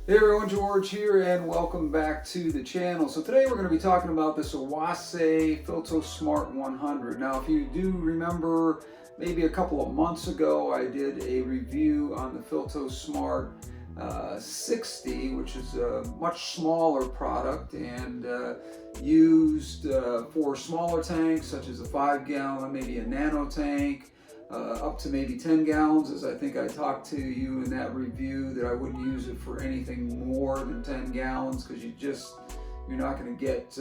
Hey everyone, George here and welcome back to the channel. So today we're going to be talking about this Oase FiltoSmart 100. Now if you do remember, maybe a couple of months ago I did a review on the FiltoSmart 60, which is a much smaller product and used for smaller tanks such as a 5-gallon, maybe a nano tank, up to maybe 10 gallons, as I think I talked to you in that review that I wouldn't use it for anything more than 10 gallons because you're not going to get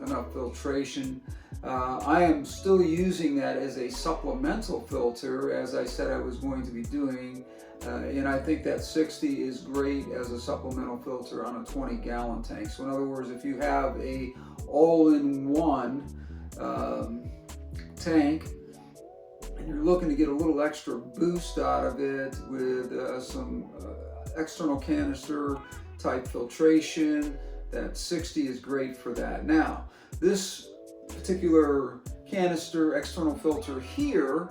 enough filtration. I am still using that as a supplemental filter, as I said I was going to be doing, and I think that 60 is great as a supplemental filter on a 20-gallon tank. So in other words, if you have a all-in-one tank, and you're looking to get a little extra boost out of it with some external canister type filtration, that 60 is great for that. Now, this particular canister external filter here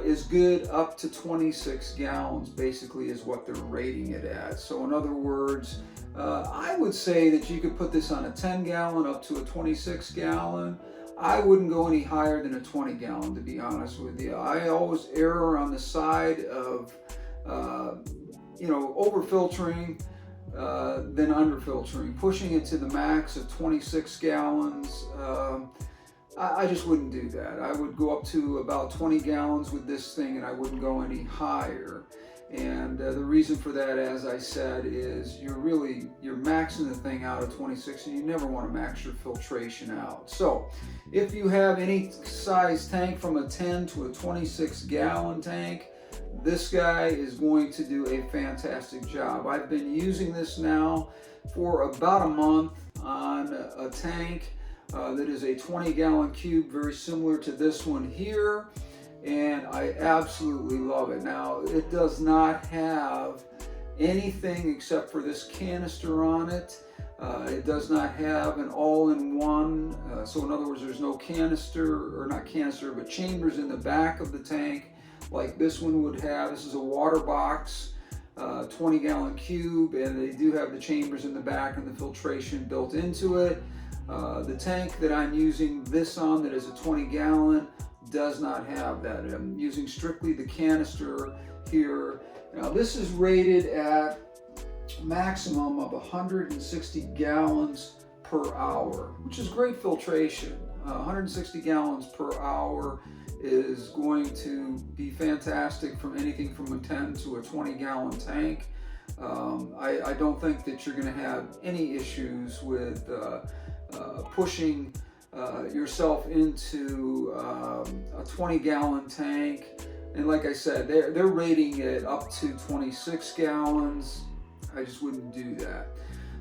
is good up to 26 gallons, basically is what they're rating it at. So in other words, I would say that you could put this on a 10-gallon up to a 26-gallon. I wouldn't go any higher than a 20-gallon, to be honest with you. I always err on the side of, over filtering than under filtering. Pushing it to the max of 26 gallons, I just wouldn't do that. I would go up to about 20 gallons with this thing and I wouldn't go any higher. And the reason for that, as I said, is you're maxing the thing out at 26 and you never want to max your filtration out. So if you have any size tank from a 10 to a 26-gallon tank, this guy is going to do a fantastic job. I've been using this now for about a month on a tank that is a 20-gallon cube, very similar to this one here. And I absolutely love it. Now, it does not have anything except for this canister on it. It does not have an all-in-one. So in other words, there's no canister, or not canister, but chambers in the back of the tank like this one would have. This is a water box, 20-gallon cube, and they do have the chambers in the back and the filtration built into it. The tank that I'm using this on, that is a 20-gallon, does not have that. I'm using strictly the canister here. Now this is rated at maximum of 160 gallons per hour, which is great filtration. 160 gallons per hour is going to be fantastic from anything from a 10 to a 20-gallon tank. I don't think that you're going to have any issues with pushing yourself into a 20-gallon tank. And like I said, they're rating it up to 26 gallons. I just wouldn't do that.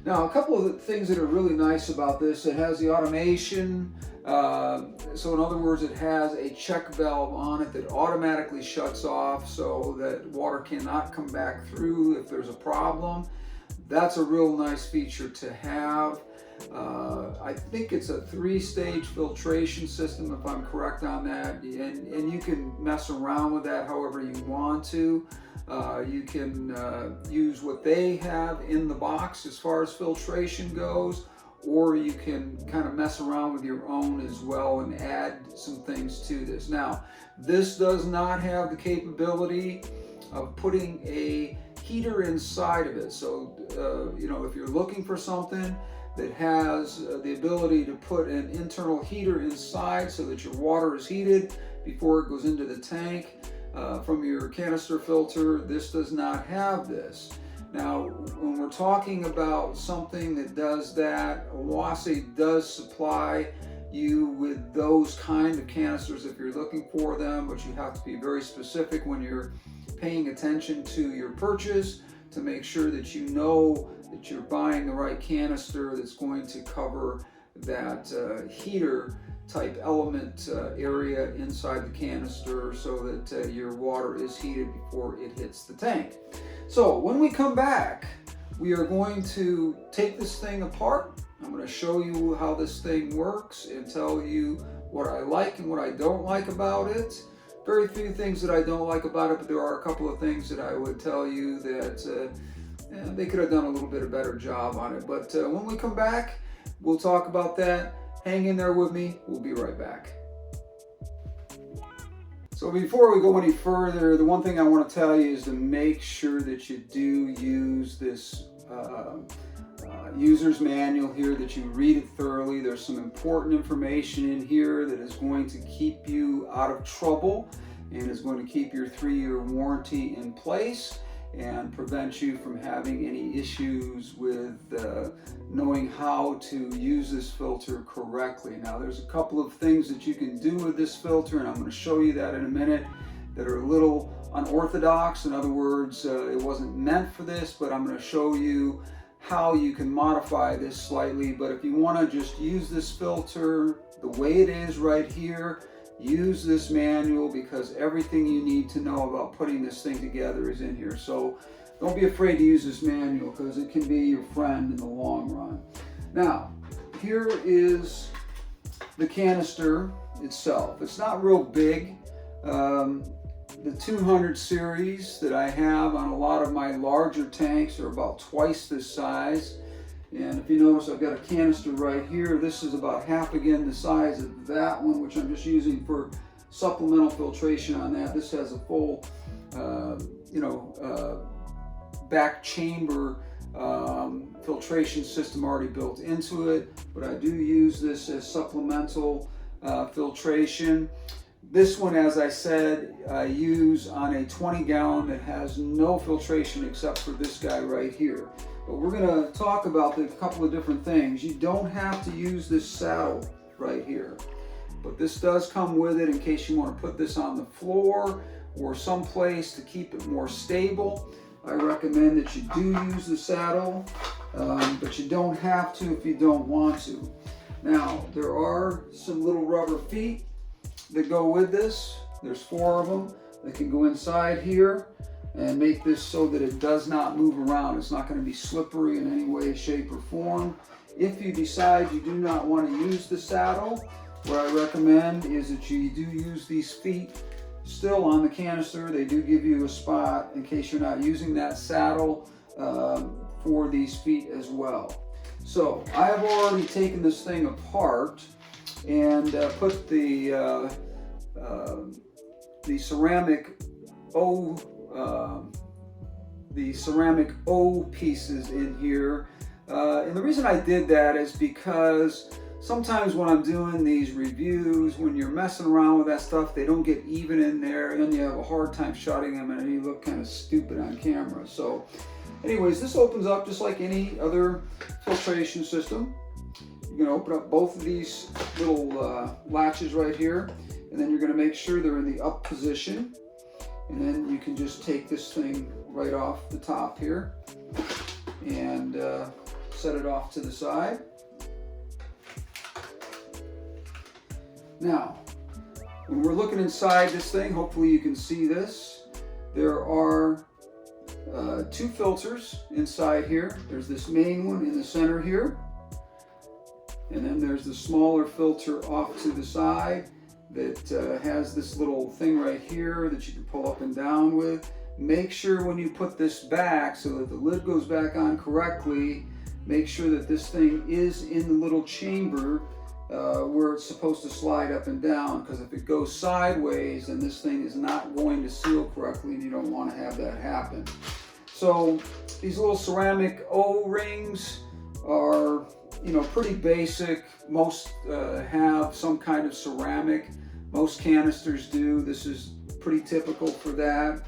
Now, a couple of the things that are really nice about this, it has the automation. So in other words, it has a check valve on it that automatically shuts off so that water cannot come back through if there's a problem. That's a real nice feature to have. I think it's a 3-stage filtration system, if I'm correct on that, and you can mess around with that however you want to. You can use what they have in the box as far as filtration goes, or you can kind of mess around with your own as well and add some things to this. Now, this does not have the capability of putting a heater inside of it. So, if you're looking for something that has the ability to put an internal heater inside so that your water is heated before it goes into the tank from your canister filter, this does not have this. Now, when we're talking about something that does that, Oase does supply you with those kind of canisters if you're looking for them, but you have to be very specific when you're paying attention to your purchase to make sure that you know that you're buying the right canister that's going to cover that heater type element area inside the canister so that your water is heated before it hits the tank. So when we come back, we are going to take this thing apart. I'm going to show you how this thing works and tell you what I like and what I don't like about it. Very few things that I don't like about it, but there are a couple of things that I would tell you that they could have done a little bit of better job on it. But when we come back, we'll talk about that. Hang in there with me. We'll be right back. So before we go any further, the one thing I want to tell you is to make sure that you do use this user's manual here, that you read it thoroughly. There's some important information in here that is going to keep you out of trouble and is going to keep your 3-year warranty in place and prevent you from having any issues with knowing how to use this filter correctly. Now, there's a couple of things that you can do with this filter, and I'm going to show you that in a minute, that are a little unorthodox. In other words, it wasn't meant for this, but I'm going to show you how you can modify this slightly. But if you want to just use this filter the way it is right here, use this manual, because everything you need to know about putting this thing together is in here. So don't be afraid to use this manual, because it can be your friend in the long run. Now, here is the canister itself. It's not real big. The 200 series that I have on a lot of my larger tanks are about twice this size. And if you notice, I've got a canister right here. This is about half again the size of that one, which I'm just using for supplemental filtration on that. This has a full, back chamber filtration system already built into it, but I do use this as supplemental filtration. This one, as I said, I use on a 20-gallon that has no filtration except for this guy right here. But we're going to talk about a couple of different things. You don't have to use this saddle right here, but this does come with it in case you want to put this on the floor or someplace to keep it more stable. I recommend that you do use the saddle, but you don't have to if you don't want to. Now, there are some little rubber feet that go with this. There's 4 of them that can go inside here and make this so that it does not move around. It's not going to be slippery in any way, shape, or form. If you decide you do not want to use the saddle, what I recommend is that you do use these feet still on the canister. They do give you a spot in case you're not using that saddle for these feet as well. So I have already taken this thing apart and put the ceramic O pieces in here. And the reason I did that is because sometimes when I'm doing these reviews, when you're messing around with that stuff, they don't get even in there, and then you have a hard time shutting them, and you look kind of stupid on camera. So anyways, this opens up just like any other filtration system. You can open up both of these little latches right here, and then you're going to make sure they're in the up position. And then you can just take this thing right off the top here and set it off to the side. Now, when we're looking inside this thing, hopefully you can see this. There are 2 filters inside here. There's this main one in the center here, and then there's the smaller filter off to the side that has this little thing right here that you can pull up and down with. Make sure when you put this back so that the lid goes back on correctly, make sure that this thing is in the little chamber where it's supposed to slide up and down, because if it goes sideways, then this thing is not going to seal correctly, and you don't want to have that happen. So these little ceramic O-rings are, pretty basic. Most have some kind of ceramic. Most canisters do. This is pretty typical for that.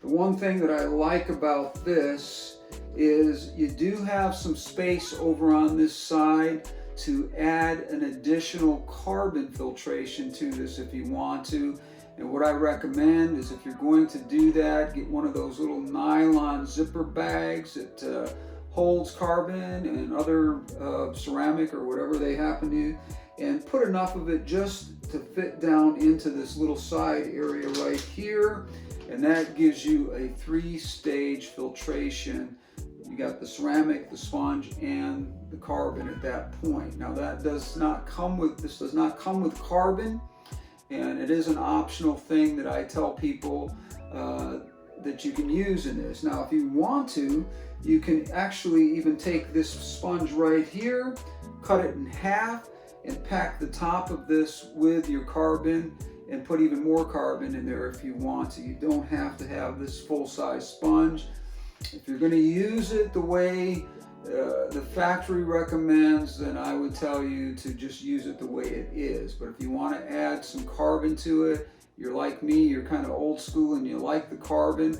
The one thing that I like about this is you do have some space over on this side to add an additional carbon filtration to this if you want to. And what I recommend is, if you're going to do that, get one of those little nylon zipper bags that holds carbon and other ceramic or whatever they happen to, and put enough of it just to fit down into this little side area right here, and that gives you a 3-stage filtration. You got the ceramic, the sponge, and the carbon at that point. Now that does not come with, this does not come with carbon, and it is an optional thing that I tell people that you can use in this. Now if you want to, you can actually even take this sponge right here, cut it in half, and pack the top of this with your carbon and put even more carbon in there if you want to. You don't have to have this full-size sponge. If you're going to use it the way the factory recommends, then I would tell you to just use it the way it is. But if you want to add some carbon to it, you're like me, you're kind of old school and you like the carbon,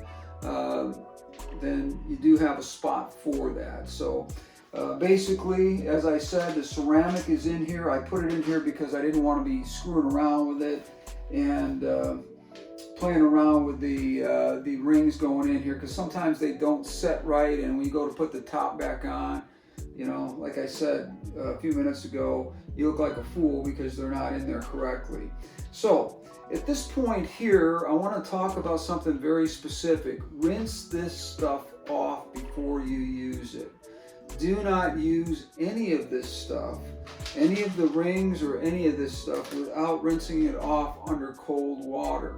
then you do have a spot for that. So basically, as I said, the ceramic is in here. I put it in here because I didn't want to be screwing around with it and playing around with the rings going in here, because sometimes they don't set right, and when you go to put the top back on, you know, like I said a few minutes ago, you look like a fool because they're not in there correctly. So at this point here, I want to talk about something very specific. Rinse this stuff off before you use it. Do not use any of this stuff, any of the rings or any of this stuff, without rinsing it off under cold water.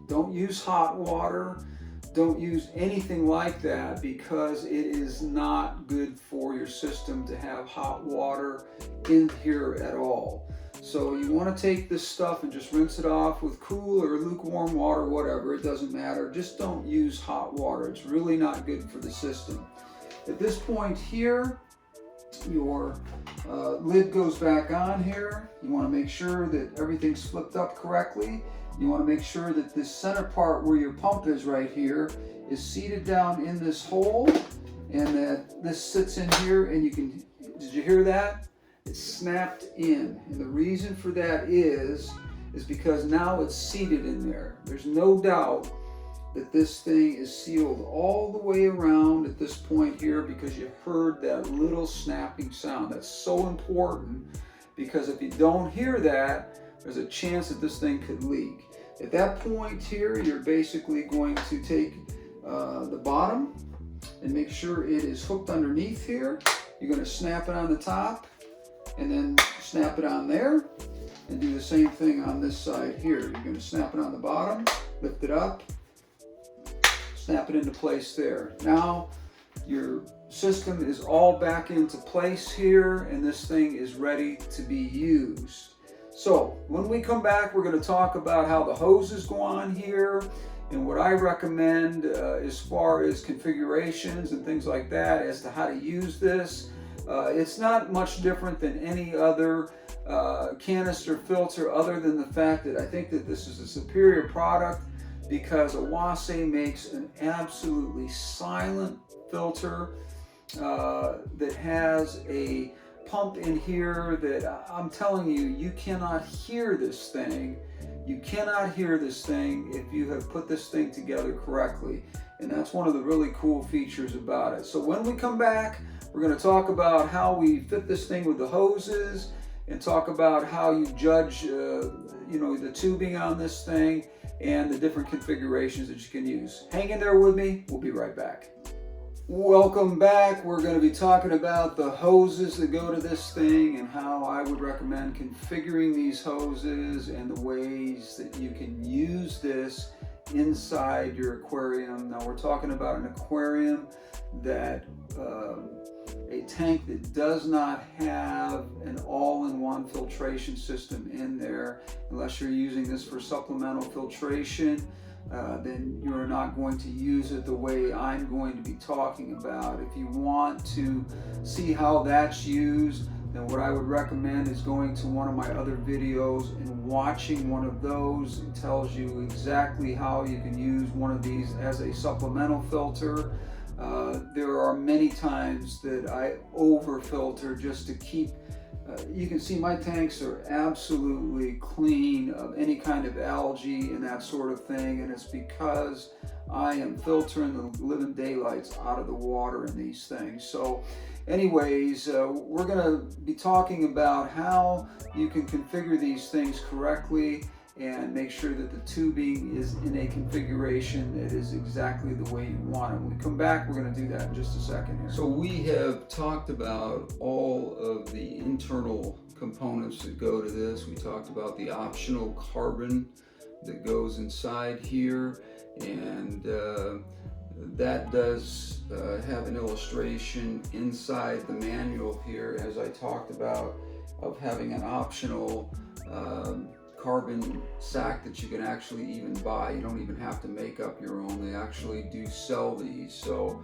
Don't use hot water. Don't use anything like that, because it is not good for your system to have hot water in here at all. So you want to take this stuff and just rinse it off with cool or lukewarm water, whatever, it doesn't matter. Just don't use hot water. It's really not good for the system. At this point here, your lid goes back on here. You want to make sure that everything's flipped up correctly. You want to make sure that this center part where your pump is right here is seated down in this hole, and that this sits in here, and you can, did you hear that? It's snapped in. And the reason for that is because now it's seated in there. There's no doubt that this thing is sealed all the way around at this point here, because you heard that little snapping sound. That's so important, because if you don't hear that, there's a chance that this thing could leak. At that point here, you're basically going to take the bottom and make sure it is hooked underneath here. You're going to snap it on the top and then snap it on there, and do the same thing on this side here. You're going to snap it on the bottom, lift it up, snap it into place there. Now your system is all back into place here, and this thing is ready to be used. So when we come back, we're going to talk about how the hoses go on here and what I recommend as far as configurations and things like that as to how to use this. It's not much different than any other canister filter, other than the fact that I think that this is a superior product, because Oase makes an absolutely silent filter that has a pump in here that I'm telling you, you cannot hear this thing. You cannot hear this thing if you have put this thing together correctly. And that's one of the really cool features about it. So when we come back, we're going to talk about how we fit this thing with the hoses, and talk about how you judge you know, the tubing on this thing and the different configurations that you can use. Hang in there with me. We'll be right back. Welcome back. We're going to be talking about the hoses that go to this thing, and how I would recommend configuring these hoses, and the ways that you can use this inside your aquarium. Now we're talking about an aquarium that a tank that does not have an all-in-one filtration system in there. Unless you're using this for supplemental filtration, then you're not going to use it the way I'm going to be talking about. If you want to see how that's used, then what I would recommend is going to one of my other videos and watching one of those. It tells you exactly how you can use one of these as a supplemental filter. There are many times that I over filter just to keep, you can see my tanks are absolutely clean of any kind of algae and that sort of thing, and it's because I am filtering the living daylights out of the water in these things. So anyways, we're going to be talking about how you can configure these things correctly and make sure that the tubing is in a configuration that is exactly the way you want it. When we come back, we're going to do that in just a second here. So we have talked about all of the internal components that go to this. We talked about the optional carbon that goes inside here, and that does have an illustration inside the manual here, as I talked about, of having an optional carbon sack that you can actually even buy. You don't even have to make up your own. They actually do sell these. So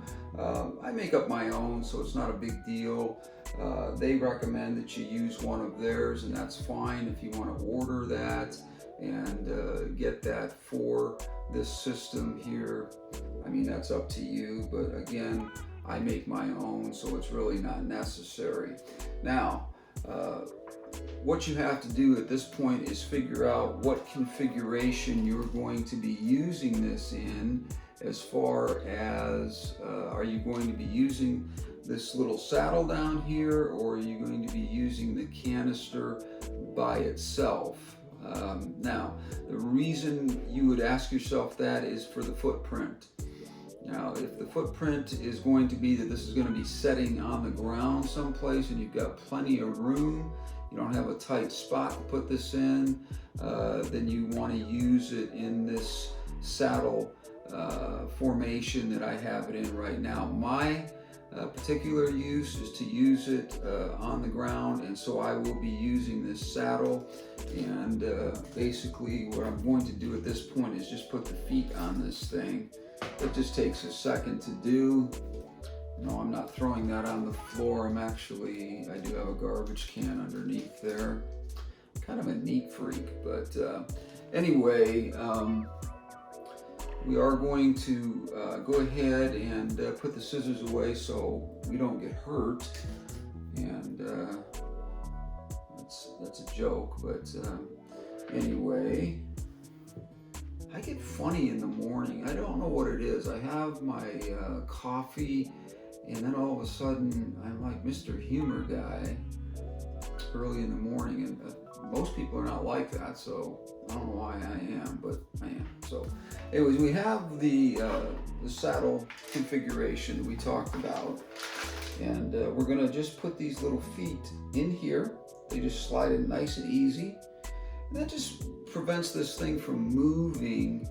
I make up my own, so it's not a big deal. They recommend that you use one of theirs, and that's fine if you want to order that and get that for this system here. I mean, that's up to you, but again, I make my own, so it's really not necessary. Now, what you have to do at this point is figure out what configuration you're going to be using this in, as far as are you going to be using this little saddle down here, or are you going to be using the canister by itself? Now, the reason you would ask yourself that is for the footprint. Now, if the footprint is going to be that this is going to be setting on the ground someplace and you've got plenty of room, you don't have a tight spot to put this in, then you want to use it in this saddle formation that I have it in right now. My particular use is to use it on the ground, and so I will be using this saddle. And basically what I'm going to do at this point is just put the feet on this thing. It just takes a second to do. No, I'm not throwing that on the floor. I do have a garbage can underneath there. Kind of a neat freak, but anyway, we are going to go ahead and put the scissors away so we don't get hurt. And that's a joke, but anyway, I get funny in the morning. I don't know what it is. I have my coffee, and then all of a sudden I'm like Mr. Humor Guy early in the morning, and most people are not like that, so I don't know why I am, but I am. So anyways, we have the saddle configuration that we talked about, and we're gonna just put these little feet in here. They just slide in nice and easy, and that just prevents this thing from moving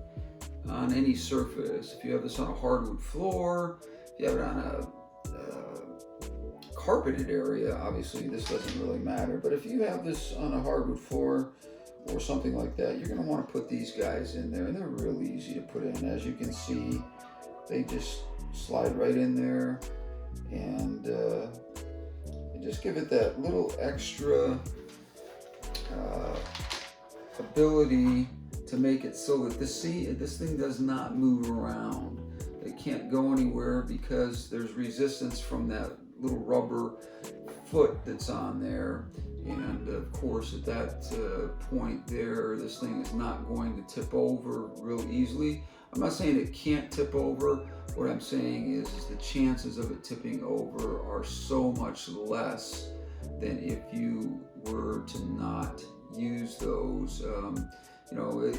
on any surface. If you have this on a hardwood floor, if you have it on a carpeted area, obviously this doesn't really matter, but if you have this on a hardwood floor or something like that, you're going to want to put these guys in there, and they're real easy to put in. As you can see, they just slide right in there, and just give it that little extra ability to make it so that this thing does not move around. It can't go anywhere because there's resistance from that little rubber foot that's on there. And of course, at that point there, this thing is not going to tip over real easily. I'm not saying it can't tip over. What I'm saying is the chances of it tipping over are so much less than if you were to not use those. You know,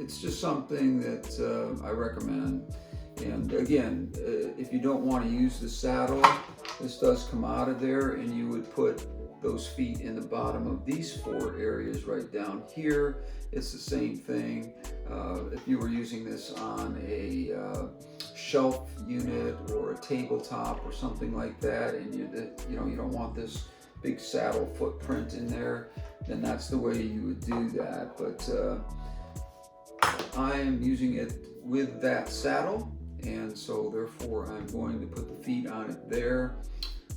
it's just something that I recommend. And again, if you don't want to use the saddle, this does come out of there, and you would put those feet in the bottom of these 4 areas right down here. It's the same thing. If you were using this on a shelf unit or a tabletop or something like that, and you don't want this big saddle footprint in there, then that's the way you would do that. But I am using it with that saddle, and so therefore I'm going to put the feet on it there.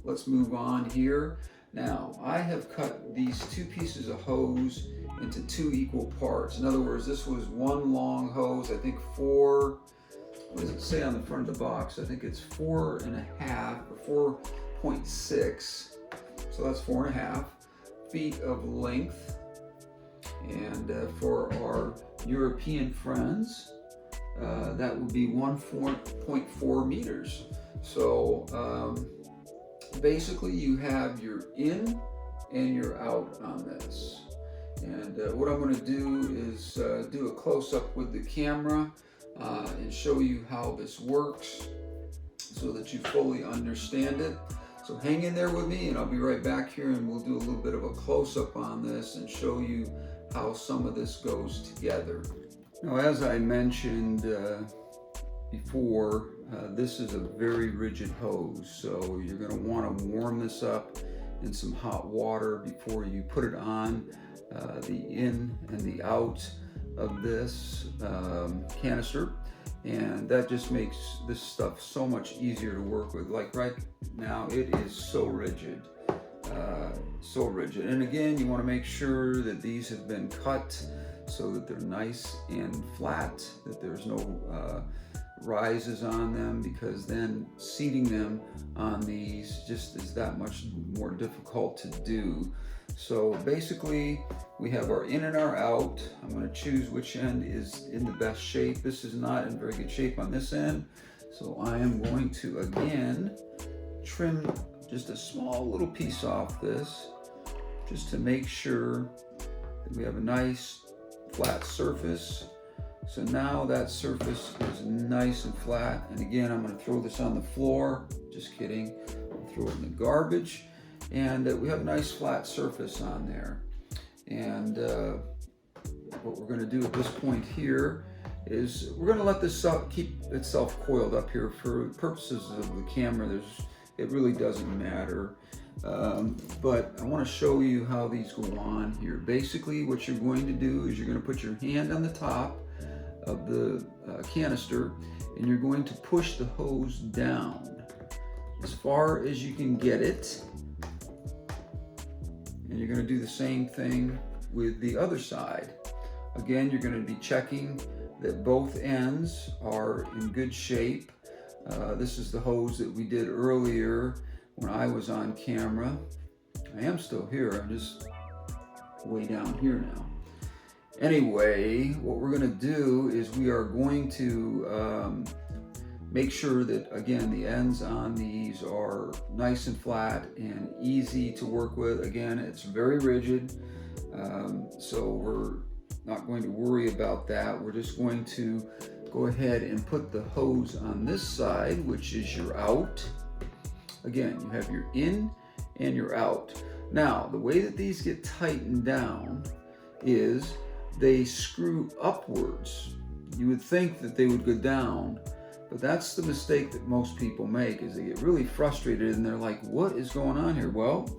Let's move on here. Now, I have cut these 2 pieces of hose into 2 equal parts. In other words, this was one long hose, I think 4, what does it say on the front of the box? I think it's 4.5 or 4.6. So that's 4.5 feet of length. And for our European friends, that would be 1.4 meters. So basically you have your in and your out on this. And what I'm going to do is do a close-up with the camera and show you how this works so that you fully understand it. So hang in there with me, and I'll be right back here, and we'll do a little bit of a close-up on this and show you how some of this goes together. Now, as I mentioned, before, this is a very rigid hose, so you're going to want to warm this up in some hot water before you put it on the in and the out of this canister, and that just makes this stuff so much easier to work with. Like right now, it is so rigid. So rigid. And again, you want to make sure that these have been cut so that they're nice and flat, that there's no rises on them, because then seating them on these just is that much more difficult to do. So basically, we have our in and our out. I'm going to choose which end is in the best shape. This is not in very good shape on this end, so I am going to again trim just a small little piece off this, just to make sure that we have a nice flat surface. So now that surface is nice and flat, and again, I'm going to throw this on the floor. Just kidding, I'll throw it in the garbage, and we have a nice flat surface on there. And what we're going to do at this point here is we're going to let this keep itself coiled up here. For purposes of the camera, it really doesn't matter, but I want to show you how these go on here. Basically, what you're going to do is you're going to put your hand on the top of the canister, and you're going to push the hose down as far as you can get it, and you're going to do the same thing with the other side. Again, you're going to be checking that both ends are in good shape. This is the hose that we did earlier when I was on camera. I am still here, I'm just way down here now. Anyway, what we're going to do is we are going to make sure that, again, the ends on these are nice and flat and easy to work with. Again, it's very rigid, so we're not going to worry about that. We're just going to go ahead and put the hose on this side, which is your out. Again, you have your in and your out. Now, the way that these get tightened down is they screw upwards. You would think that they would go down, but that's the mistake that most people make, is they get really frustrated and they're like, what is going on here? Well,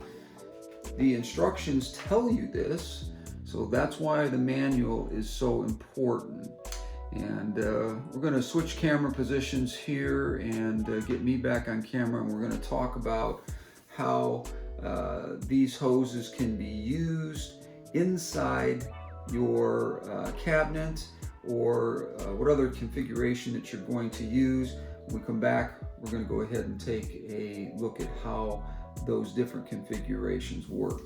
the instructions tell you this, so that's why the manual is so important. And we're going to switch camera positions here and get me back on camera, and we're going to talk about how these hoses can be used inside your cabinet, or what other configuration that you're going to use. When we come back, we're going to go ahead and take a look at how those different configurations work.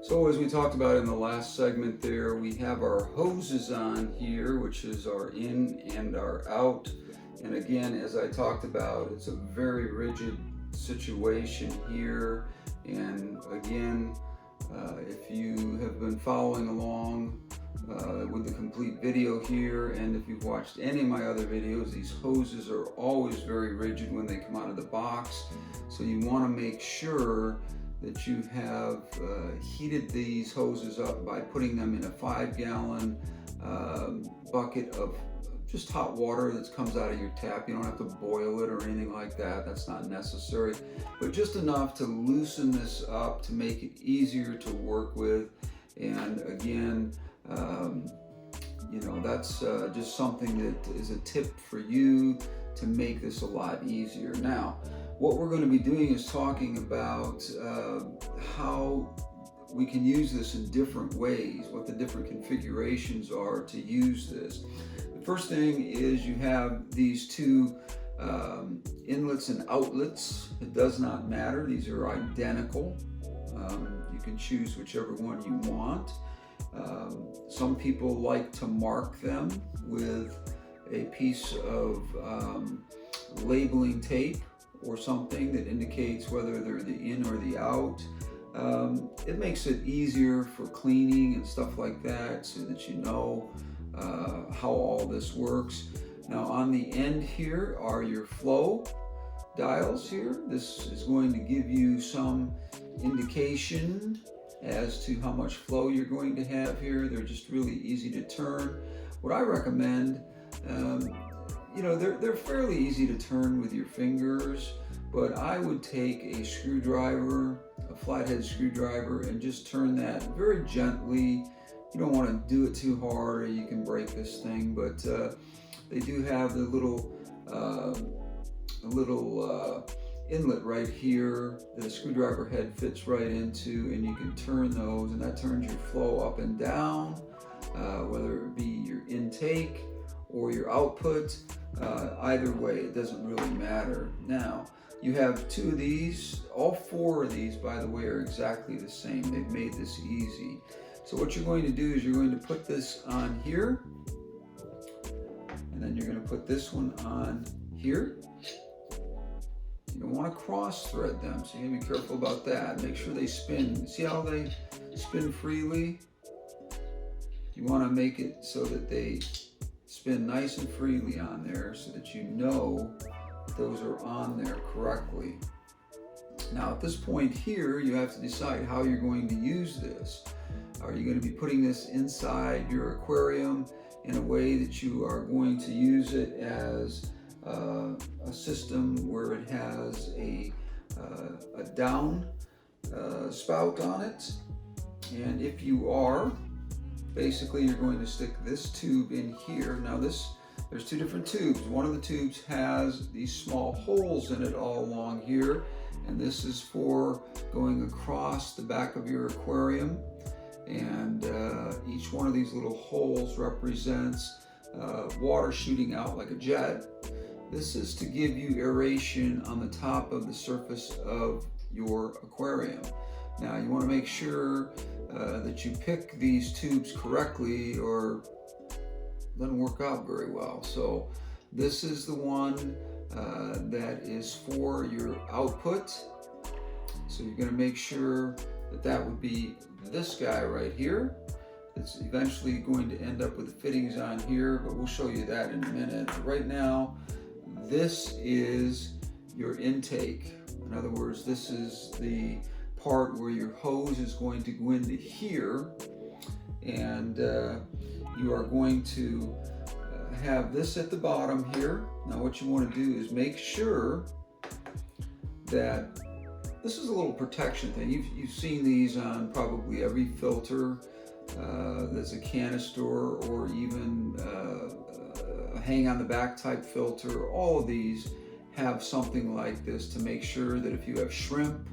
So as we talked about in the last segment there, we have our hoses on here, which is our in and our out. And again, as I talked about, it's a very rigid situation here. And again, if you have been following along with the complete video here, and if you've watched any of my other videos, these hoses are always very rigid when they come out of the box. So you want to make sure that you have heated these hoses up by putting them in a 5-gallon bucket of just hot water that comes out of your tap. You don't have to boil it or anything like that. That's not necessary, but just enough to loosen this up to make it easier to work with. And again, you know, that's just something that is a tip for you to make this a lot easier. Now, what we're going to be doing is talking about how we can use this in different ways, what the different configurations are to use this. The first thing is you have these two inlets and outlets. It does not matter, these are identical. You can choose whichever one you want. Some people like to mark them with a piece of labeling tape or something that indicates whether they're the in or the out. It makes it easier for cleaning and stuff like that, so that you know how all this works. Now on the end here are your flow dials here. This is going to give you some indication as to how much flow you're going to have here. They're just really easy to turn. What I recommend, you know, they're fairly easy to turn with your fingers, but I would take a screwdriver, a flathead screwdriver, and just turn that very gently. You don't want to do it too hard or you can break this thing, but they do have the little inlet right here that a screwdriver head fits right into, and you can turn those, and that turns your flow up and down, whether it be your intake or your output. Either way, it doesn't really matter. Now, you have two of these. All four of these, by the way, are exactly the same. They've made this easy. So what you're going to do is you're going to put this on here, and then you're going to put this one on here. You don't want to cross thread them, so you gotta be careful about that. Make sure they spin. See how they spin freely? You want to make it so that they spin nice and freely on there so that you know those are on there correctly. Now at this point here, you have to decide how you're going to use this. Are you going to be putting this inside your aquarium in a way that you are going to use it as a system where it has a down spout on it? And if you are, basically you're going to stick this tube in here. Now there's two different tubes. One of the tubes has these small holes in it all along here, and this is for going across the back of your aquarium. And each one of these little holes represents water shooting out like a jet. This is to give you aeration on the top of the surface of your aquarium. Now you want to make sure that you pick these tubes correctly, or it doesn't work out very well. So this is the one that is for your output. So you're going to make sure that that would be this guy right here. It's eventually going to end up with the fittings on here, but we'll show you that in a minute. But right now, this is your intake. In other words, this is the part where your hose is going to go into here, and you are going to have this at the bottom here. Now what you want to do is make sure that this is a little protection thing. You've seen these on probably every filter that's a canister, or even a hang on the back type filter. All of these have something like this to make sure that if you have shrimp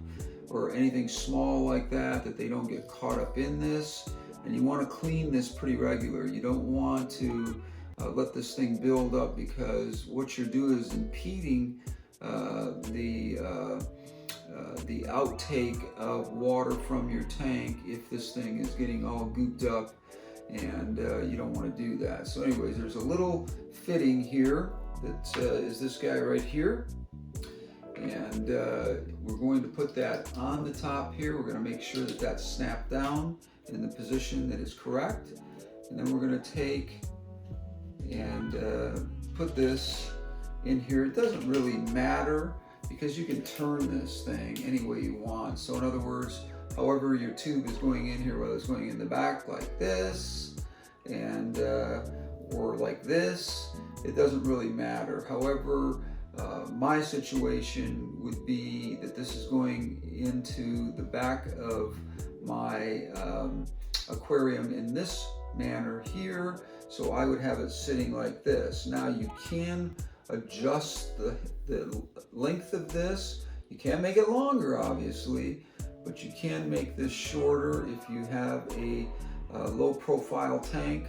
or anything small like that, that they don't get caught up in this. And you want to clean this pretty regular. You don't want to let this thing build up, because what you're doing is impeding the outtake of water from your tank if this thing is getting all gooped up, and you don't want to do that. So anyways, there's a little fitting here that is this guy right here, and we're going to put that on the top here. We're going to make sure that that's snapped down in the position that is correct, and then we're going to take and put this in here. It doesn't really matter, because you can turn this thing any way you want. So in other words, however your tube is going in here, whether it's going in the back like this, and or like this, it doesn't really matter. However, my situation would be that this is going into the back of my aquarium in this manner here, so I would have it sitting like this. Now you can adjust the length of this. You can't make it longer, obviously, but you can make this shorter if you have a low profile tank.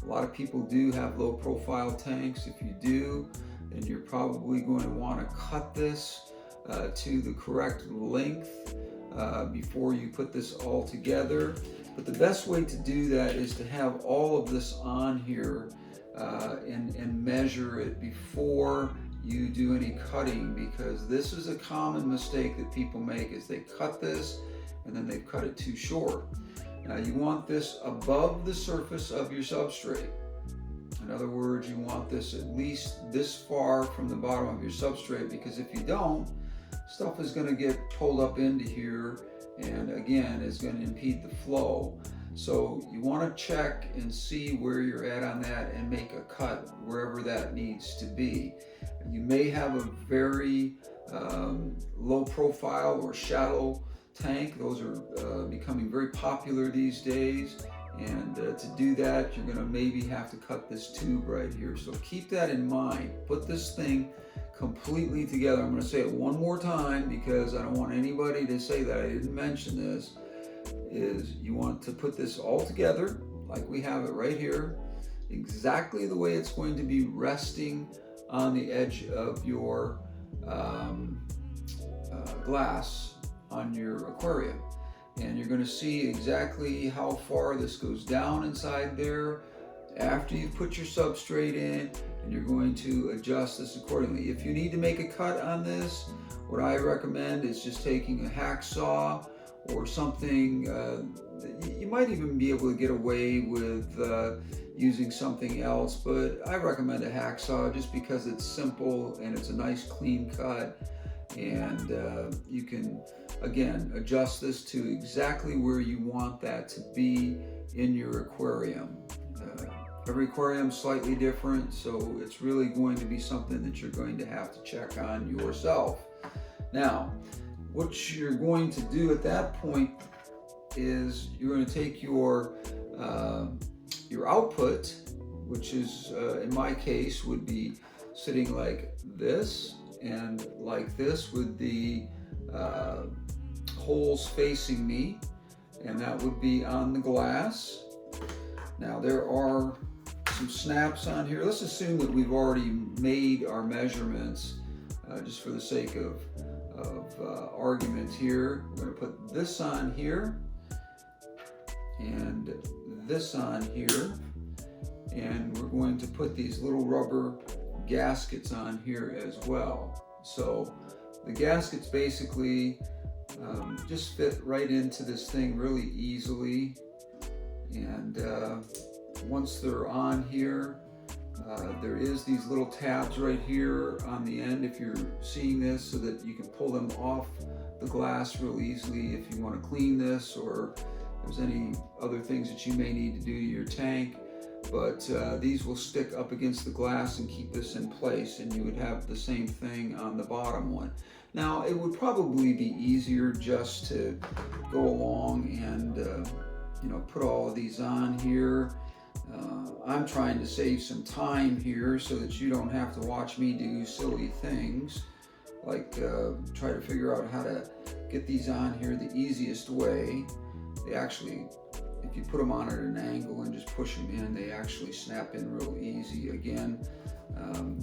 A lot of people do have low profile tanks. If you do, then you're probably going to want to cut this to the correct length before you put this all together. But the best way to do that is to have all of this on here and measure it before you do any cutting, because this is a common mistake that people make, is they cut this and then they cut it too short. Now you want this above the surface of your substrate. In other words, you want this at least this far from the bottom of your substrate, because if you don't, stuff is going to get pulled up into here, and again, it's going to impede the flow. So you want to check and see where you're at on that and make a cut wherever that needs to be. You may have a very low profile or shallow tank. Those are becoming very popular these days, and to do that you're going to maybe have to cut this tube right here. So keep that in mind. Put this thing completely together. I'm going to say it one more time because I don't want anybody to say that I didn't mention this. Is you want to put this all together like we have it right here, exactly the way it's going to be resting on the edge of your glass on your aquarium. And you're going to see exactly how far this goes down inside there after you've put your substrate in, and you're going to adjust this accordingly. If you need to make a cut on this, what I recommend is just taking a hacksaw or something. You might even be able to get away with using something else, but I recommend a hacksaw just because it's simple and it's a nice clean cut, and you can again adjust this to exactly where you want that to be in your aquarium. Every aquarium is slightly different, so it's really going to be something that you're going to have to check on yourself. Now, what you're going to do at that point is you're going to take your output, which is in my case would be sitting like this and like this with the holes facing me, and that would be on the glass. Now there are some snaps on here. Let's assume that we've already made our measurements just for the sake of argument here. We're going to put this on here and this on here, and we're going to put these little rubber gaskets on here as well. So the gaskets basically just fit right into this thing really easily, and once they're on here, there is these little tabs right here on the end if you're seeing this, so that you can pull them off the glass real easily if you want to clean this, or if there's any other things that you may need to do to your tank. But these will stick up against the glass and keep this in place, and you would have the same thing on the bottom one. Now it would probably be easier just to go along and put all of these on here. I'm trying to save some time here so that you don't have to watch me do silly things like try to figure out how to get these on here the easiest way. They actually, if you put them on at an angle and just push them in, they actually snap in real easy. Again,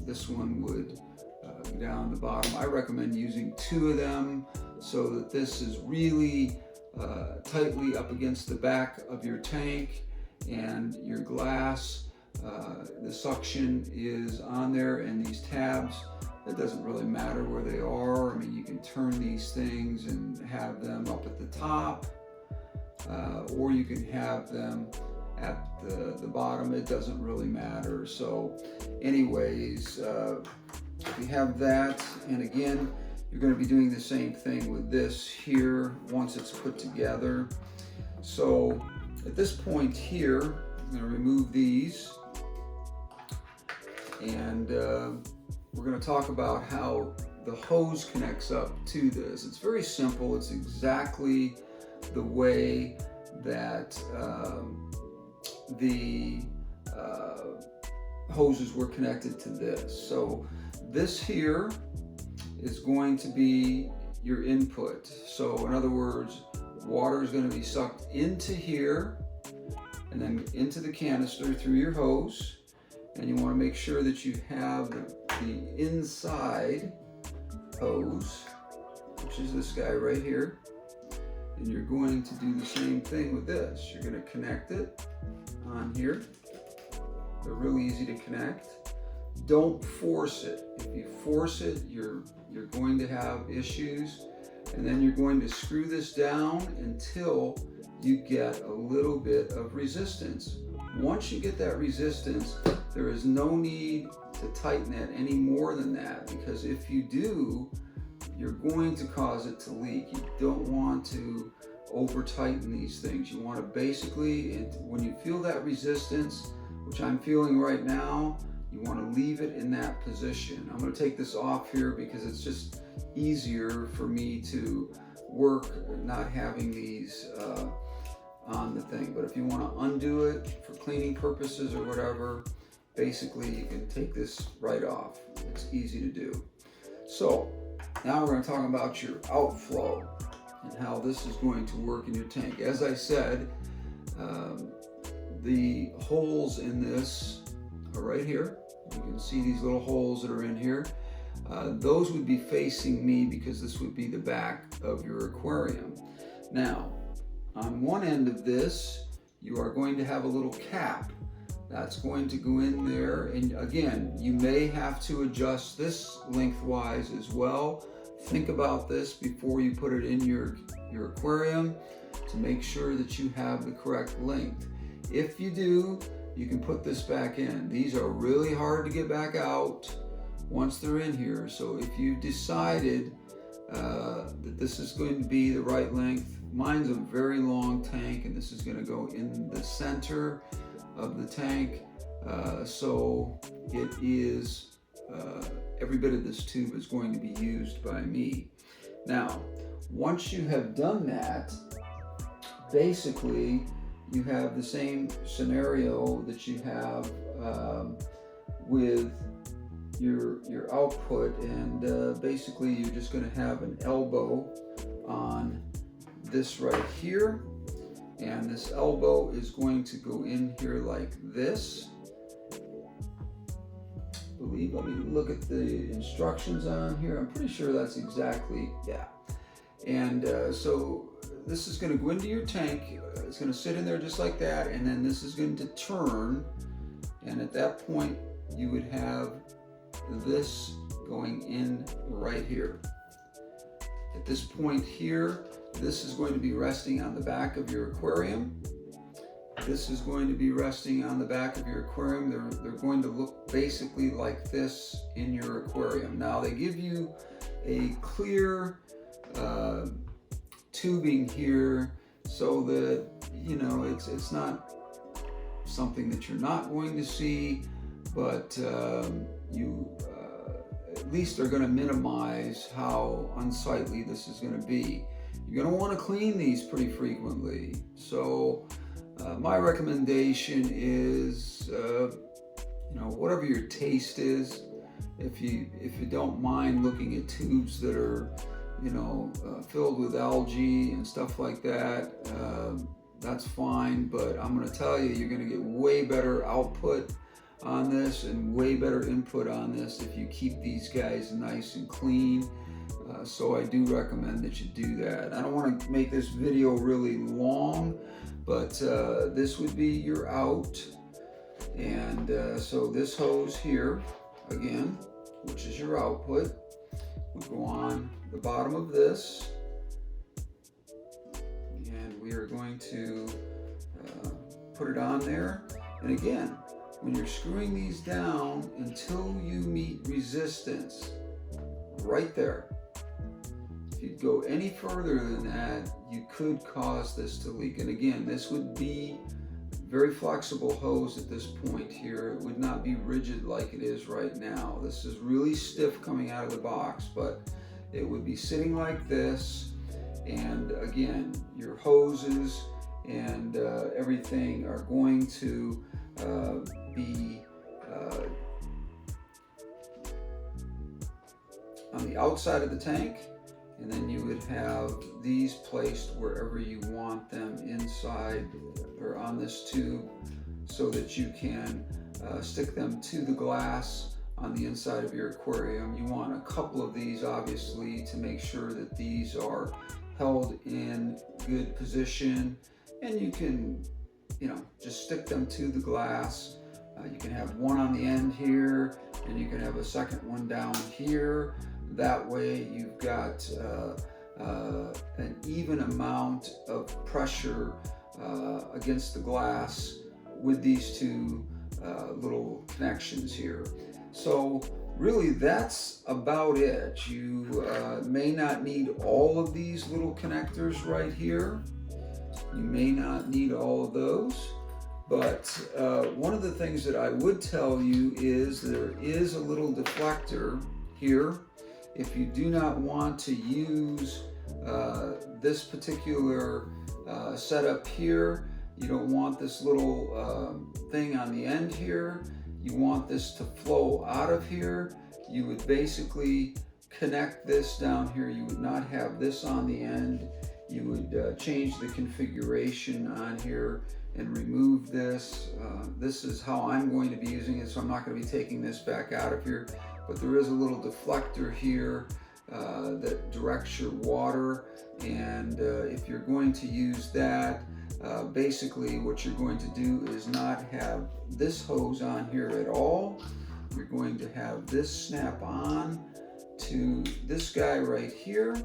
this one would go down the bottom. I recommend using 2 of them so that this is really tightly up against the back of your tank, and your glass, the suction is on there, and these tabs, it doesn't really matter where they are. I mean, you can turn these things and have them up at the top, or you can have them at the bottom. It doesn't really matter. So anyways, we have that, and again, you're going to be doing the same thing with this here once it's put together. So at this point here, I'm going to remove these, and we're going to talk about how the hose connects up to this. It's very simple. It's exactly the way that the hoses were connected to this. So this here is going to be your input. So in other words, water is going to be sucked into here and then into the canister through your hose, and you want to make sure that you have the inside hose, which is this guy right here, and you're going to do the same thing with this. You're going to connect it on here. They're really easy to connect. Don't force it. If you force it, you're going to have issues. And then you're going to screw this down until you get a little bit of resistance. Once you get that resistance, there is no need to tighten it any more than that, because if you do, you're going to cause it to leak. You don't want to over tighten these things. You want to basically, when you feel that resistance, which I'm feeling right now, you want to leave it in that position. I'm going to take this off here because it's just easier for me to work not having these on the thing. But if you want to undo it for cleaning purposes or whatever, basically you can take this right off. It's easy to do. So now we're going to talk about your outflow and how this is going to work in your tank. As I said, the holes in this are right here. You can see these little holes that are in here. Those would be facing me because this would be the back of your aquarium. Now, on one end of this, you are going to have a little cap that's going to go in there, and again, you may have to adjust this lengthwise as well. Think about this before you put it in your aquarium to make sure that you have the correct length. If you do, you can put this back in. These are really hard to get back out once they're in here. So if you decided that this is going to be the right length, mine's a very long tank and this is going to go in the center of the tank. So it is, every bit of this tube is going to be used by me. Now, once you have done that, basically you have the same scenario that you have with your output, and basically you're just going to have an elbow on this right here, and this elbow is going to go in here like this. Let me look at the instructions on here. I'm pretty sure that's exactly, yeah. And so this is going to go into your tank. It's going to sit in there just like that, and then this is going to turn, and at that point you would have this going in right here. At this point here, this is going to be resting on the back of your aquarium. This is going to be resting on the back of your aquarium. They're going to look basically like this in your aquarium. Now they give you a clear tubing here so that, you know, it's not something that you're not going to see, but you at least are going to minimize how unsightly this is going to be. You're going to want to clean these pretty frequently. So my recommendation is, you know, whatever your taste is. If you don't mind looking at tubes that are, you know, filled with algae and stuff like that, that's fine. But I'm going to tell you, you're going to get way better output on this and way better input on this if you keep these guys nice and clean. So I do recommend that you do that. I don't want to make this video really long, but this would be your out. And so this hose here, again, which is your output, would go on the bottom of this. And we are going to put it on there. And again, when you're screwing these down until you meet resistance, right there. If you go any further than that, you could cause this to leak. And again, this would be very flexible hose at this point here. It would not be rigid like it is right now. This is really stiff coming out of the box, but it would be sitting like this. And again, your hoses and everything are going to be on the outside of the tank, and then you would have these placed wherever you want them inside or on this tube so that you can stick them to the glass on the inside of your aquarium. You want a couple of these obviously to make sure that these are held in good position, and you can, you know, just stick them to the glass. You can have one on the end here, and you can have a second one down here. That way you've got an even amount of pressure against the glass with these two little connections here. So really that's about it. You may not need all of these little connectors right here, You may not need all of those, but one of the things that I would tell you is there is a little deflector here. If you do not want to use this particular setup here, you don't want this little thing on the end here, you want this to flow out of here, you would basically connect this down here. You would not have this on the end. You would change the configuration on here and remove this. This is how I'm going to be using it, so I'm not going to be taking this back out of here, but there is a little deflector here that directs your water, and if you're going to use that, basically what you're going to do is not have this hose on here at all. You're going to have this snap on to this guy right here,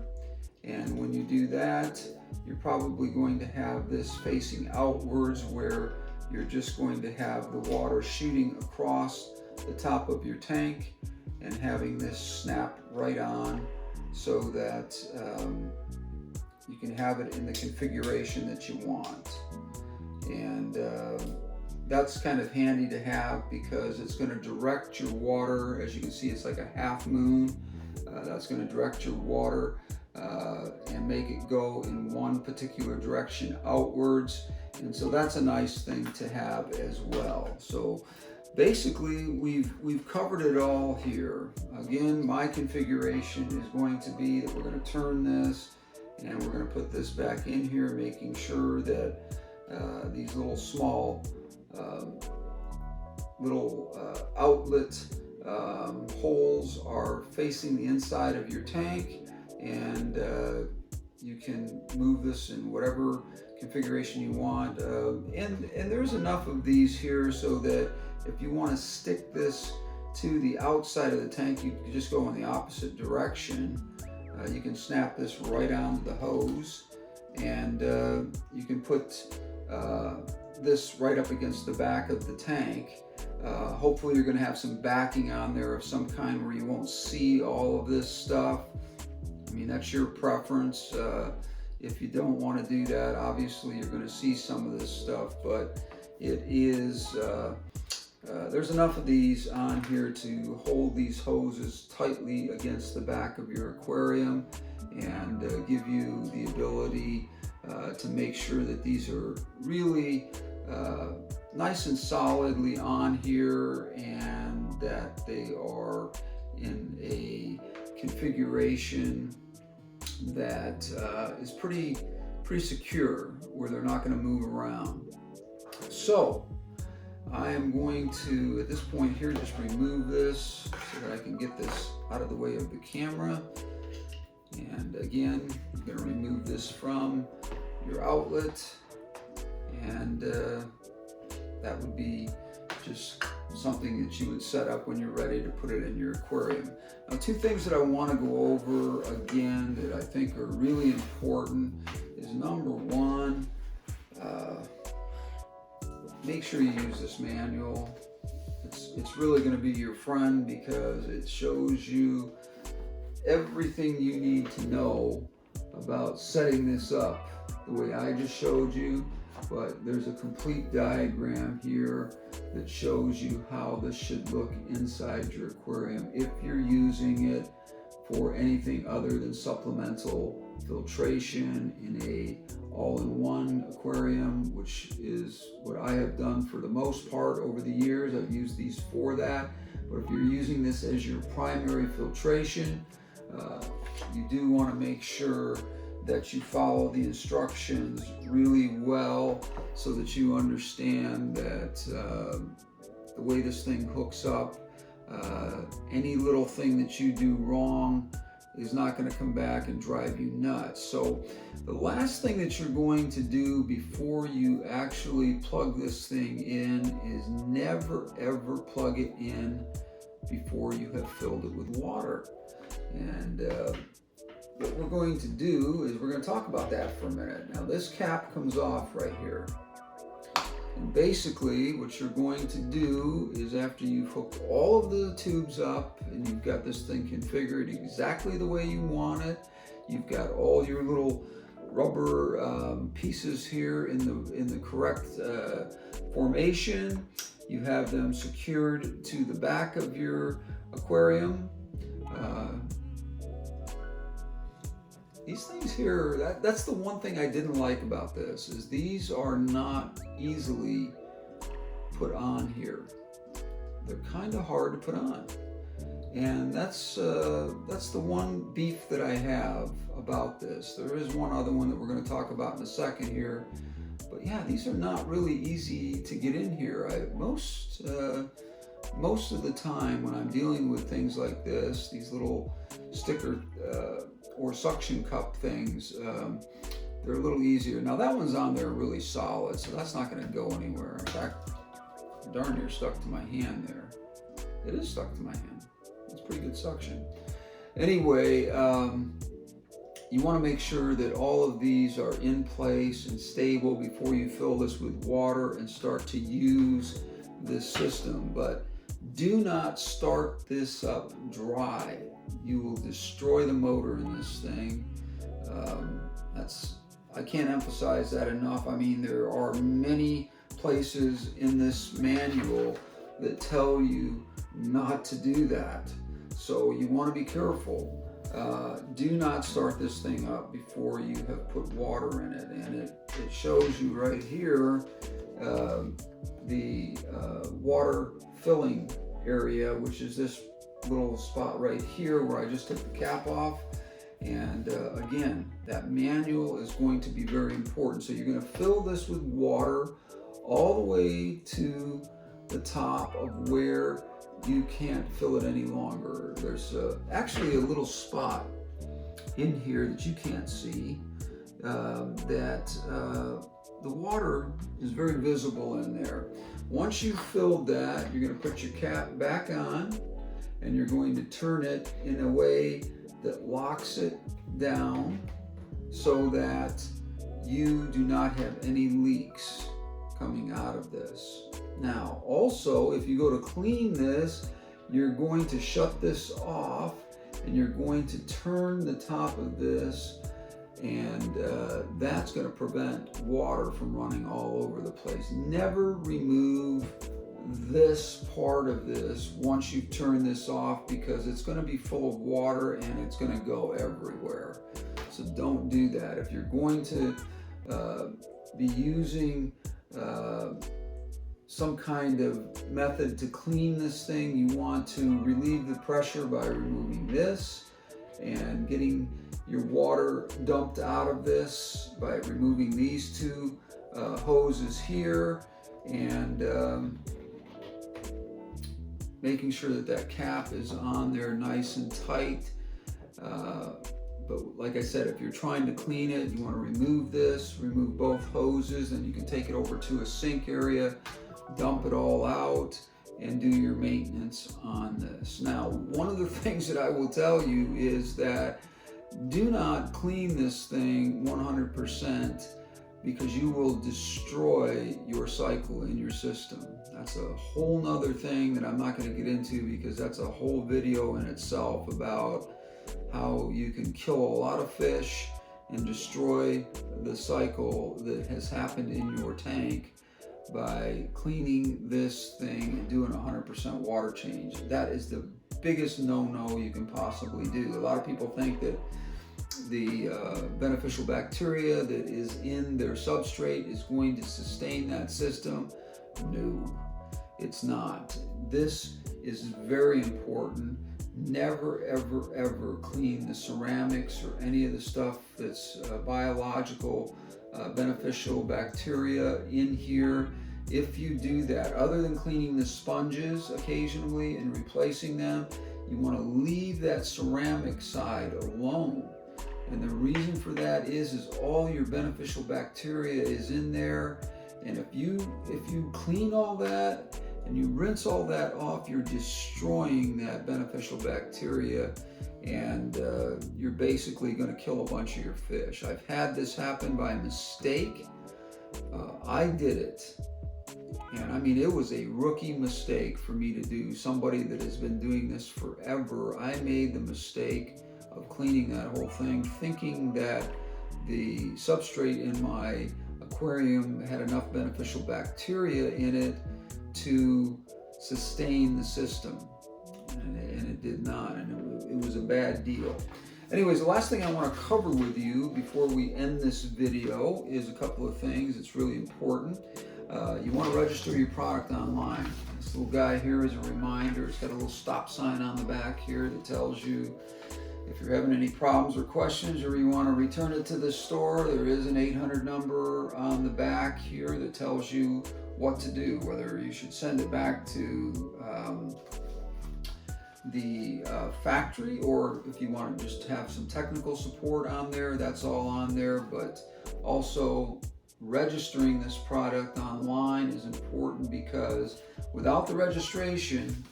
and when you do that, you're probably going to have this facing outwards, where you're just going to have the water shooting across the top of your tank and having this snap right on, so that you can have it in the configuration that you want. And that's kind of handy to have, because it's going to direct your water. As you can see, it's like a half moon. That's going to direct your water and make it go in one particular direction outwards, and so that's a nice thing to have as well. So basically we've covered it all here. Again, my configuration is going to be that we're going to turn this and we're going to put this back in here, making sure that these little small outlet holes are facing the inside of your tank, and you can move this in whatever configuration you want. And there's enough of these here so that if you want to stick this to the outside of the tank, you can just go in the opposite direction. You can snap this right onto the hose, and you can put this right up against the back of the tank. Hopefully you're going to have some backing on there of some kind where you won't see all of this stuff. I mean, that's your preference. If you don't want to do that, obviously you're going to see some of this stuff, but it is there's enough of these on here to hold these hoses tightly against the back of your aquarium and give you the ability to make sure that these are really nice and solidly on here, and that they are in a configuration that is pretty secure, where they're not going to move around. So I am going to, at this point here, just remove this so that I can get this out of the way of the camera. And again, you're going to remove this from your outlet, and that would be just something that you would set up when you're ready to put it in your aquarium. Now, two things that I want to go over again that I think are really important is, number one, make sure you use this manual. It's really going to be your friend, because it shows you everything you need to know about setting this up the way I just showed you. But there's a complete diagram here that shows you how this should look inside your aquarium if you're using it for anything other than supplemental filtration in a all-in-one aquarium, which is what I have done for the most part over the years. I've used these for that. But if you're using this as your primary filtration, you do want to make sure that you follow the instructions really well, so that you understand that the way this thing hooks up, any little thing that you do wrong is not going to come back and drive you nuts. So the last thing that you're going to do before you actually plug this thing in is never ever plug it in before you have filled it with water. And what we're going to do is we're going to talk about that for a minute. Now, this cap comes off right here. And basically what you're going to do is, after you've hooked all of the tubes up and you've got this thing configured exactly the way you want it, you've got all your little rubber pieces here in the correct formation. You have them secured to the back of your aquarium. These things here, that's the one thing I didn't like about this, is these are not easily put on here. They're kind of hard to put on. And that's the one beef that I have about this. There is one other one that we're going to talk about in a second here. But yeah, these are not really easy to get in here. Most of the time when I'm dealing with things like this, these little sticker or suction cup things, they're a little easier. Now that one's on there really solid, so that's not going to go anywhere. In fact, darn near stuck to my hand there. It is stuck to my hand. It's pretty good suction. Anyway, you want to make sure that all of these are in place and stable before you fill this with water and start to use this system. But do not start this up dry. You will destroy the motor in this thing. I can't emphasize that enough. I mean, there are many places in this manual that tell you not to do that. So you want to be careful. Do not start this thing up before you have put water in it. And it shows you right here the water filling area, which is this little spot right here where I just took the cap off. And again, that manual is going to be very important. So you're going to fill this with water all the way to the top of where you can't fill it any longer. There's actually a little spot in here that you can't see that the water is very visible in there. Once you've filled that, you're going to put your cap back on and you're going to turn it in a way that locks it down so that you do not have any leaks coming out of this. Now, also, if you go to clean this, you're going to shut this off and you're going to turn the top of this, and that's going to prevent water from running all over the place. Never remove this part of this once you've turned this off, because it's going to be full of water and it's going to go everywhere. So don't do that. If you're going to be using some kind of method to clean this thing, you want to relieve the pressure by removing this and getting your water dumped out of this by removing these two hoses here, and making sure that that cap is on there nice and tight. But like I said, if you're trying to clean it, you want to remove this, remove both hoses, and you can take it over to a sink area, dump it all out, and do your maintenance on this. Now, one of the things that I will tell you is that do not clean this thing 100%, because you will destroy your cycle in your system. That's a whole nother thing that I'm not going to get into, because that's a whole video in itself about how you can kill a lot of fish and destroy the cycle that has happened in your tank by cleaning this thing and doing 100% water change. That is the biggest no-no you can possibly do. A lot of people think that the beneficial bacteria that is in their substrate is going to sustain that system. No, it's not. This is very important. Never, ever, ever clean the ceramics or any of the stuff that's biological, beneficial bacteria in here. If you do that, other than cleaning the sponges occasionally and replacing them, you want to leave that ceramic side alone. And the reason for that is all your beneficial bacteria is in there. And if you clean all that and you rinse all that off, you're destroying that beneficial bacteria, and you're basically going to kill a bunch of your fish. I've had this happen by mistake. I did it. And I mean, it was a rookie mistake for me to do. Somebody that has been doing this forever, I made the mistake of cleaning that whole thing, thinking that the substrate in my aquarium had enough beneficial bacteria in it to sustain the system, and it did not, and it was a bad deal. Anyways, the last thing I want to cover with you before we end this video is a couple of things. It's really important. You want to register your product online. This little guy here is a reminder. It's got a little stop sign on the back here that tells you if you're having any problems or questions, or you want to return it to the store. There is an 800 number on the back here that tells you what to do, whether you should send it back to the factory, or if you want to just have some technical support on there, that's all on there. But also registering this product online is important, because without the registration,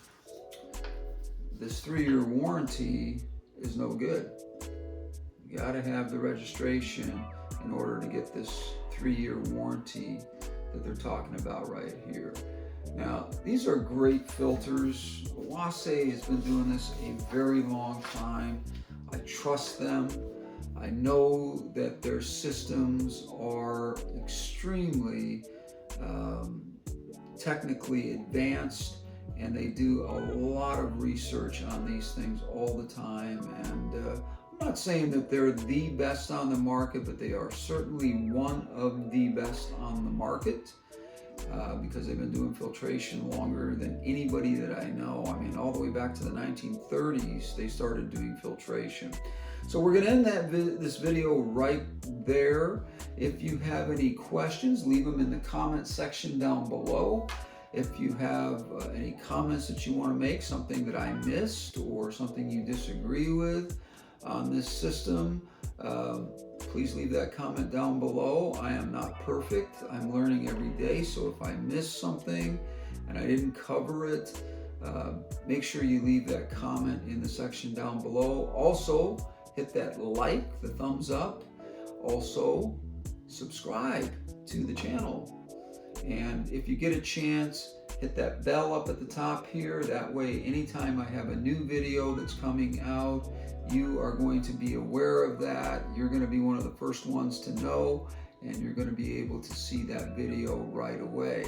this 3-year warranty is no good. You got to have the registration in order to get this 3-year warranty that they're talking about right here. Now, these are great filters. Oase has been doing this a very long time. I trust them. I know that their systems are extremely technically advanced, and they do a lot of research on these things all the time. And I'm not saying that they're the best on the market, but they are certainly one of the best on the market. Because they've been doing filtration longer than anybody that I know. I mean, all the way back to the 1930s, they started doing filtration. So we're going to end this video right there. If you have any questions, leave them in the comment section down below. If you have any comments that you want to make, something that I missed or something you disagree with on this system, please leave that comment down below. I am not perfect. I'm learning every day, so if I missed something and I didn't cover it, make sure you leave that comment in the section down below. Also, hit that like, the thumbs up. Also, subscribe to the channel. And if you get a chance, hit that bell up at the top here. That way, anytime I have a new video that's coming out, you are going to be aware of that. You're going to be one of the first ones to know, and you're going to be able to see that video right away.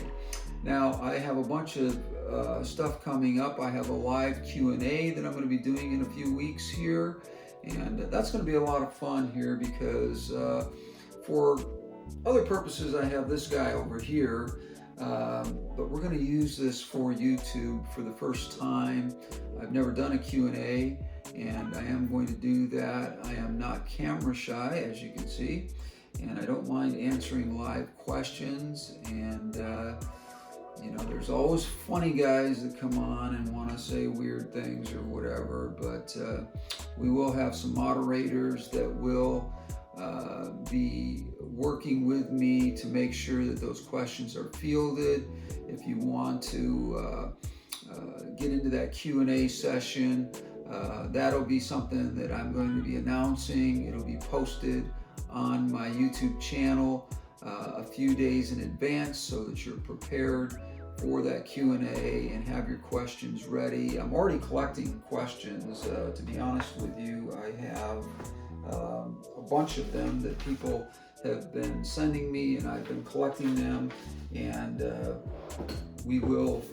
Now, I have a bunch of stuff coming up. I have a live Q&A that I'm going to be doing in a few weeks here, and that's going to be a lot of fun here, because for other purposes, I have this guy over here, but we're going to use this for YouTube for the first time. I've never done a Q&A, and I am going to do that. I am not camera shy, as you can see, and I don't mind answering live questions. And you know, there's always funny guys that come on and want to say weird things or whatever, but we will have some moderators that will be working with me to make sure that those questions are fielded. If you want to get into that Q&A session, that'll be something that I'm going to be announcing. It'll be posted on my YouTube channel a few days in advance, so that you're prepared for that Q&A and have your questions ready. I'm already collecting questions. To be honest with you, I have a bunch of them that people have been sending me, and I've been collecting them, and we will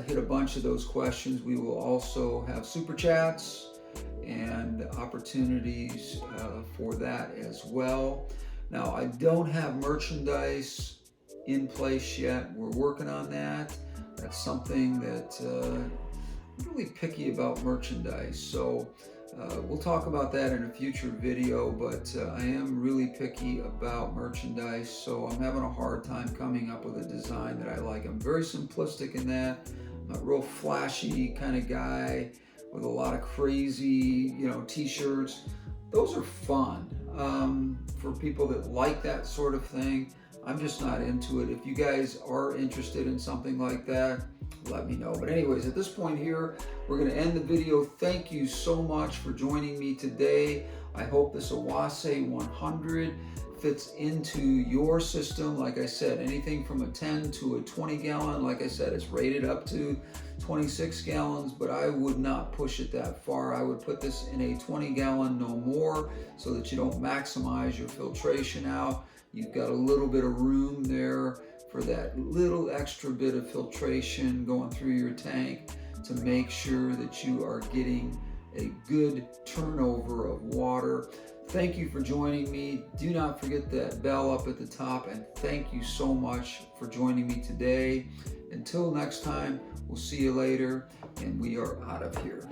hit a bunch of those questions. We will also have super chats and opportunities for that as well. Now, I don't have merchandise in place yet. We're working on that. That's something that I'm really picky about, merchandise. So we'll talk about that in a future video, but I am really picky about merchandise, so I'm having a hard time coming up with a design that I like. I'm very simplistic in that. I'm a real flashy kind of guy with a lot of crazy, you know, t-shirts. Those are fun for people that like that sort of thing. I'm just not into it. If you guys are interested in something like that, let me know. But anyways, at this point here, we're going to end the video. Thank you so much for joining me today. I hope this Oase 100 fits into your system. Like I said, anything from a 10 to a 20 gallon. Like I said, it's rated up to 26 gallons, but I would not push it that far. I would put this in a 20 gallon, no more, so that you don't maximize your filtration out. You've got a little bit of room there for that little extra bit of filtration going through your tank to make sure that you are getting a good turnover of water. Thank you for joining me. Do not forget that bell up at the top, and thank you so much for joining me today. Until next time, we'll see you later, and we are out of here.